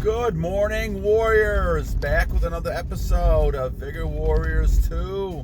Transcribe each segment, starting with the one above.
Good morning, Warriors. Back with another episode of Vigor Warriors 2.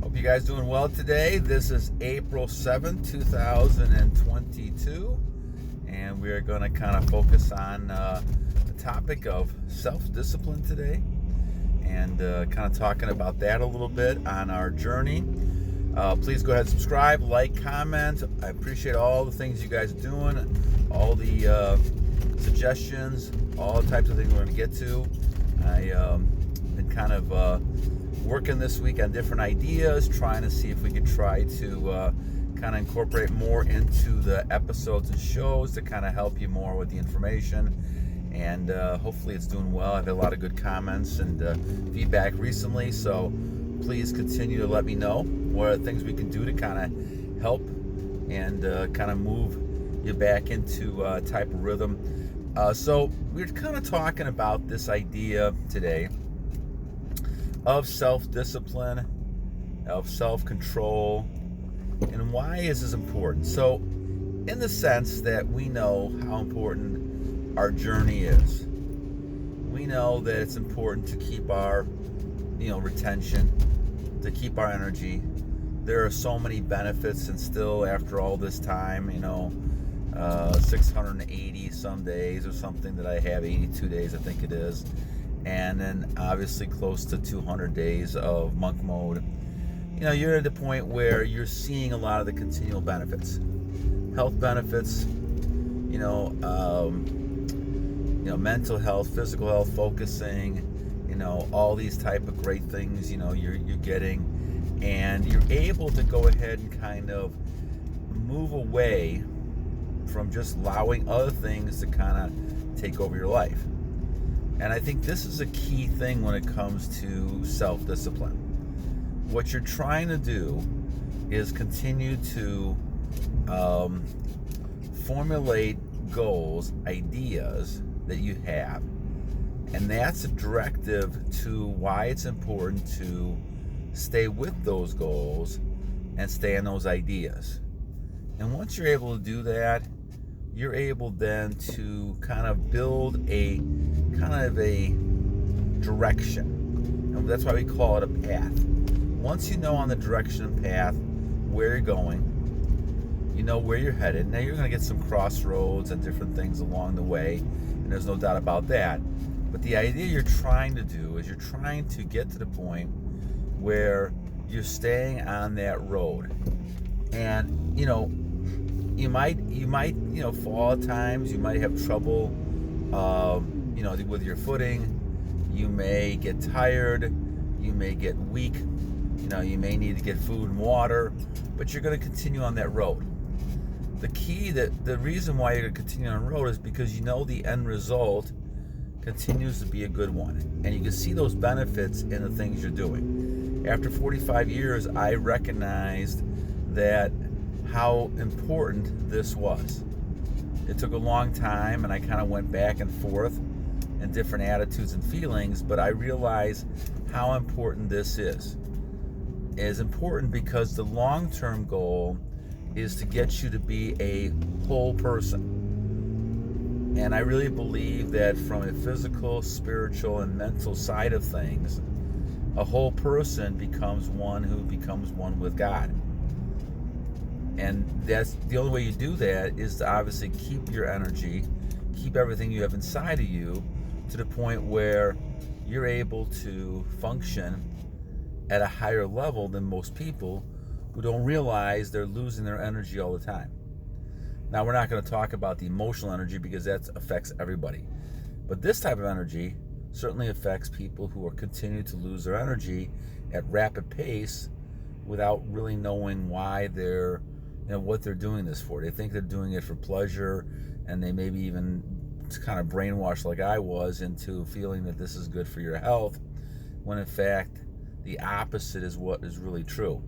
Hope you guys doing well today. This is April 7th, 2022. And we are going to kind of focus on the topic of self-discipline today. And kind of talking about that a little bit on our journey. Please go ahead and subscribe, like, comment. I appreciate all the things you guys are doing, all the suggestions, all the types of things we're going to get to. Been kind of working this week on different ideas, trying to see if we could try to kind of incorporate more into the episodes and shows to kind of help you more with the information. And hopefully it's doing well. I've had a lot of good comments and feedback recently, so please continue to let me know what are things we can do to kind of help and kind of move you back into type of rhythm. So we're kind of talking about this idea today of self-discipline, of self-control, and why is this important? So in the sense that we know how important our journey is. We know that it's important to keep our, retention, to keep our energy. There are so many benefits, and still after all this time, 680 some days or something that I have, 82 days I think it is, and then obviously close to 200 days of monk mode. You're at the point where you're seeing a lot of the continual benefits, health benefits, mental health, physical health, focusing, all these type of great things, you're getting, and you're able to go ahead and kind of move away from just allowing other things to kind of take over your life. And I think this is a key thing when it comes to self-discipline. What you're trying to do is continue to formulate goals, ideas that you have. And that's a directive to why it's important to stay with those goals and stay in those ideas. And once you're able to do that, you're able then to kind of build a direction. And that's why we call it a path. Once you know on the direction and path where you're going, you know where you're headed. Now you're going to get some crossroads and different things along the way, and there's no doubt about that. But the idea you're trying to do is you're trying to get to the point where you're staying on that road. And you might fall at times. You might have trouble with your footing. You may get tired, you may get weak, you may need to get food and water, but you're going to continue on that road. The reason why you're going to continue on the road is because the end result continues to be a good one, and you can see those benefits in the things you're doing. After 45 years, I recognized that how important this was. It took a long time, and I kind of went back and forth in different attitudes and feelings, but I realized how important this is. It is important because the long-term goal is to get you to be a whole person. And I really believe that from a physical, spiritual, and mental side of things, a whole person becomes one who becomes one with God. And that's the only way you do that is to obviously keep your energy, keep everything you have inside of you to the point where you're able to function at a higher level than most people who don't realize they're losing their energy all the time. Now, we're not going to talk about the emotional energy because that affects everybody. But this type of energy certainly affects people who are continuing to lose their energy at rapid pace without really knowing why they're what they're doing this for. They think they're doing it for pleasure, and they maybe even kind of brainwashed like I was into feeling that this is good for your health, when in fact the opposite is what is really true.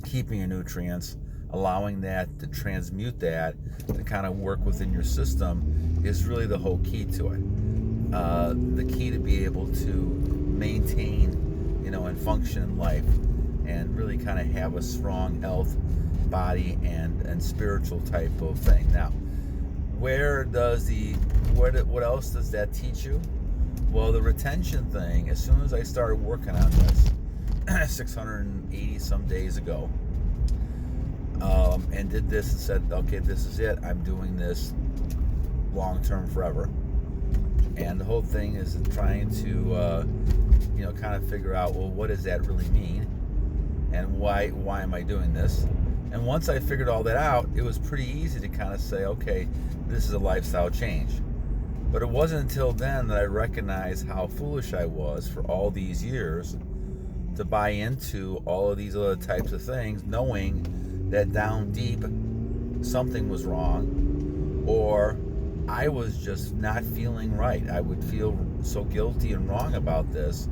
Keeping your nutrients, allowing that to transmute that to kind of work within your system is really the whole key to it. The key to be able to maintain, and function in life and really kind of have a strong health, body, and spiritual type of thing. Now, where does the what else does that teach you? Well, the retention thing, as soon as I started working on this 680 some days ago, and did this and said, okay, this is it. I'm doing this long term forever. And the whole thing is trying to, kind of figure out, well, what does that really mean? And why am I doing this? And once I figured all that out, it was pretty easy to kind of say, okay, this is a lifestyle change. But it wasn't until then that I recognized how foolish I was for all these years to buy into all of these other types of things, knowing that down deep something was wrong, or I was just not feeling right. I would feel so guilty and wrong about this,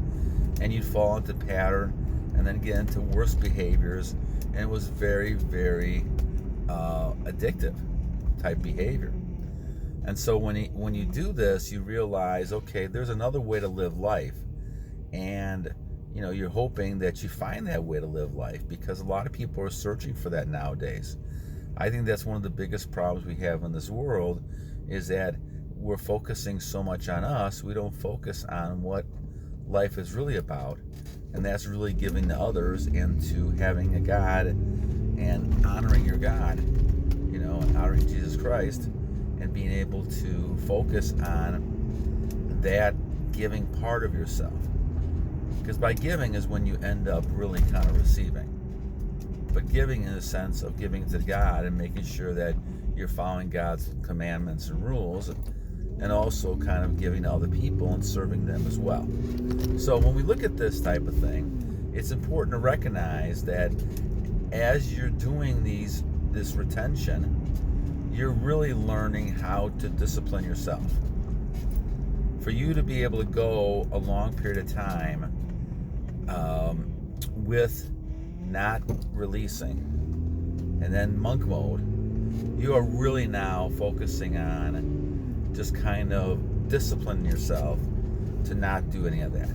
and you'd fall into pattern and then get into worse behaviors, and it was very, very addictive type behavior. And so when you do this, you realize, okay, there's another way to live life, and you're hoping that you find that way to live life, because a lot of people are searching for that nowadays. I think that's one of the biggest problems we have in this world, is that we're focusing so much on us, we don't focus on what life is really about, and that's really giving to others, and to having a God and honoring your God, honoring Jesus Christ, and being able to focus on that giving part of yourself. Because by giving is when you end up really kind of receiving. But giving in the sense of giving to God and making sure that you're following God's commandments and rules, and also kind of giving to other people and serving them as well. So when we look at this type of thing, it's important to recognize that as you're doing this retention, you're really learning how to discipline yourself. For you to be able to go a long period of time with not releasing, and then monk mode, you are really now focusing on just kind of disciplining yourself to not do any of that.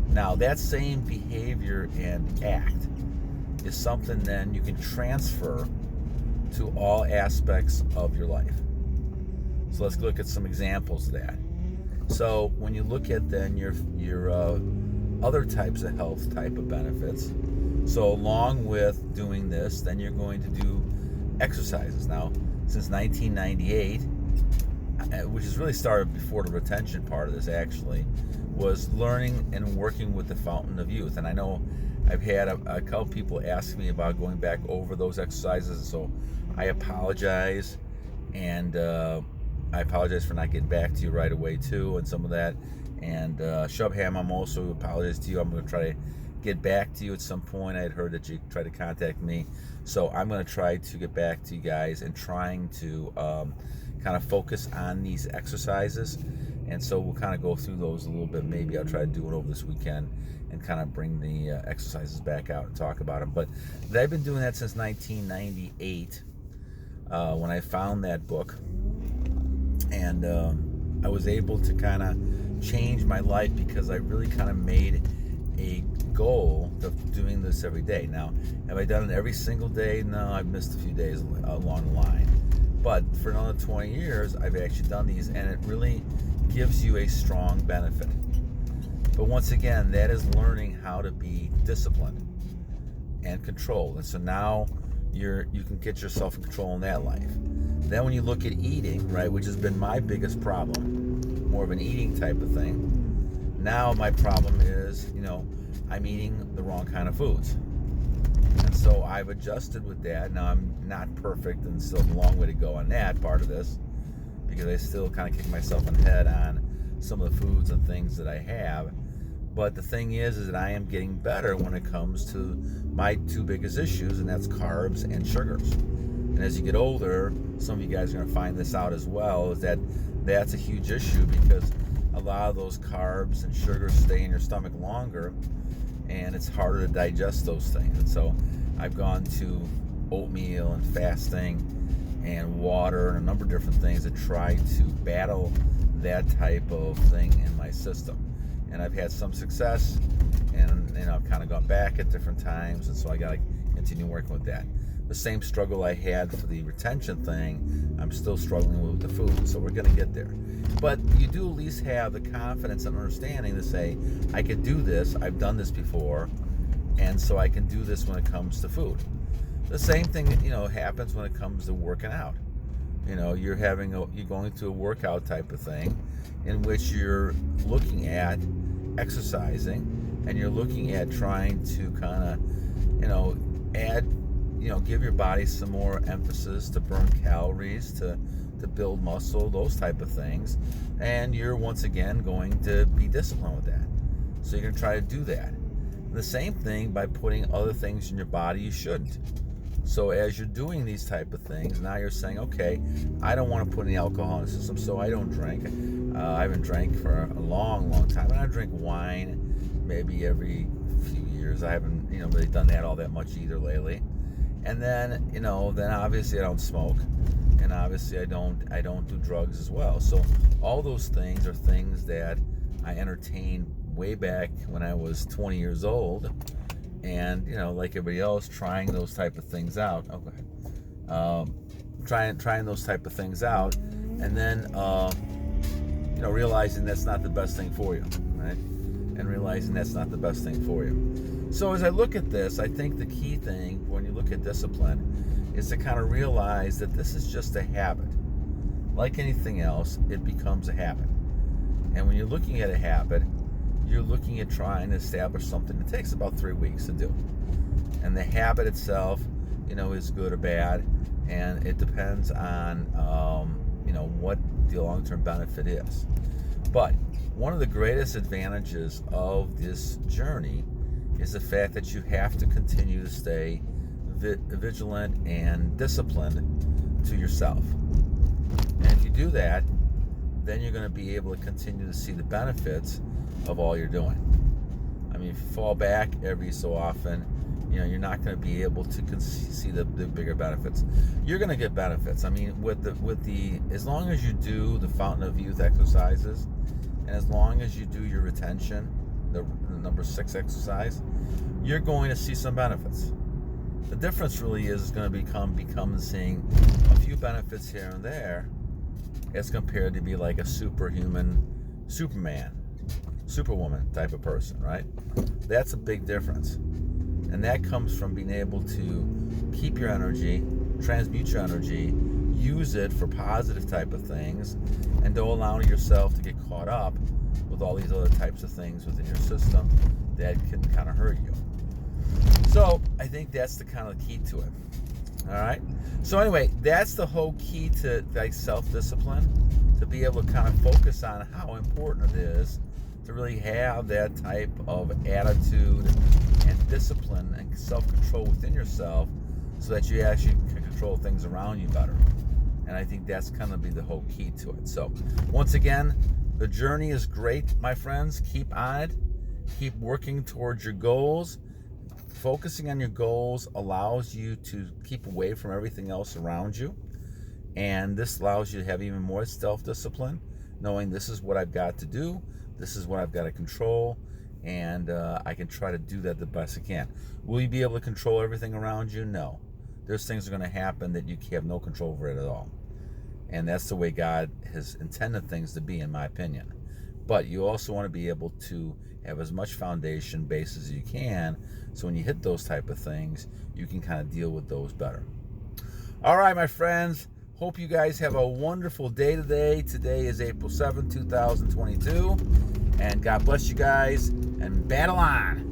Now, that same behavior and act is something then you can transfer to all aspects of your life. So let's look at some examples of that. So when you look at then your other types of health type of benefits, so along with doing this, then you're going to do exercises. Now, since 1998, which has really started before the retention part of this actually, was learning and working with the Fountain of Youth. And I know I've had a couple people ask me about going back over those exercises, so I apologize, and I apologize for not getting back to you right away too, and some of that. And Shubham, I'm also apologize to you. I'm going to try to get back to you at some point. I had heard that you tried to contact me, so I'm going to try to get back to you guys and trying to kind of focus on these exercises. And so we'll kind of go through those a little bit. Maybe I'll try to do it over this weekend and kind of bring the exercises back out and talk about them. But I've been doing that since 1998 when I found that book. And I was able to kind of change my life because I really kind of made a goal of doing this every day. Now, have I done it every single day? No, I've missed a few days along the line. But for another 20 years, I've actually done these, and it really gives you a strong benefit. But once again, that is learning how to be disciplined and controlled. And so now you can get yourself in control in that life. Then when you look at eating, right, which has been my biggest problem, more of an eating type of thing. Now my problem is, I'm eating the wrong kind of foods. And so I've adjusted with that. Now I'm not perfect and still a long way to go on that part of this, because I still kind of kick myself in the head on some of the foods and things that I have. But the thing is that I am getting better when it comes to my two biggest issues, and that's carbs and sugars. And as you get older, some of you guys are going to find this out as well, is that that's a huge issue, because a lot of those carbs and sugars stay in your stomach longer, and it's harder to digest those things. And so I've gone to oatmeal and fasting and water and a number of different things to try to battle that type of thing in my system. And I've had some success, and I've kind of gone back at different times, and so I got to continue working with that. the same struggle I had for the retention thing, I'm still struggling with the food. So we're going to get there. But you do at least have the confidence and understanding to say, I could do this, I've done this before, and so I can do this when it comes to food. The same thing, happens when it comes to working out. You're going through a workout type of thing in which you're looking at exercising, and you're looking at trying to kind of, add, give your body some more emphasis to burn calories, to build muscle, those type of things. And you're once again going to be disciplined with that. So you're going to try to do that. And the same thing by putting other things in your body you shouldn't. So as you're doing these type of things, now you're saying, okay, I don't want to put any alcohol in the system, so I don't drink. I haven't drank for a long, long time. And I drink wine maybe every few years. I haven't, really done that all that much either lately. And then, then obviously I don't smoke. And obviously I don't do drugs as well. So all those things are things that I entertained way back when I was 20 years old. And, like everybody else, trying those type of things out. Oh, go ahead. Trying those type of things out. And then, realizing that's not the best thing for you, right? And realizing that's not the best thing for you. So as I look at this, I think the key thing when you look at discipline is to kind of realize that this is just a habit. Like anything else, it becomes a habit. And when you're looking at a habit, you're looking at trying to establish something that takes about 3 weeks to do. And the habit itself, is good or bad. And it depends on, what the long-term benefit is. But one of the greatest advantages of this journey is the fact that you have to continue to stay vigilant and disciplined to yourself. And if you do that, then you're going to be able to continue to see the benefits of all you're doing. I mean, if you fall back every so often, you're not going to be able to see the bigger benefits. You're going to get benefits. I mean, as long as you do the Fountain of Youth exercises, and as long as you do your retention, the number 6 exercise, you're going to see some benefits. The difference really is going to become seeing a few benefits here and there, as compared to be like a superhuman, Superman, Superwoman type of person, right? That's a big difference. And that comes from being able to keep your energy, transmute your energy, use it for positive type of things, and don't allow yourself to get caught up with all these other types of things within your system that can kind of hurt you. So I think that's the kind of key to it. All right. So anyway, that's the whole key to self-discipline, to be able to kind of focus on how important it is to really have that type of attitude and discipline and self-control within yourself, so that you actually can control things around you better. And I think that's kind of be the whole key to it. So once again, the journey is great, my friends. Keep on it. Keep working towards your goals. Focusing on your goals allows you to keep away from everything else around you. And this allows you to have even more self-discipline, knowing this is what I've got to do. This is what I've got to control. And I can try to do that the best I can. Will you be able to control everything around you? No. There's things that are going to happen that you have no control over it at all. And that's the way God has intended things to be, in my opinion. But you also want to be able to have as much foundation base as you can, so when you hit those type of things, you can kind of deal with those better. All right, my friends. Hope you guys have a wonderful day today. Today is April 7th, 2022. And God bless you guys, and battle on.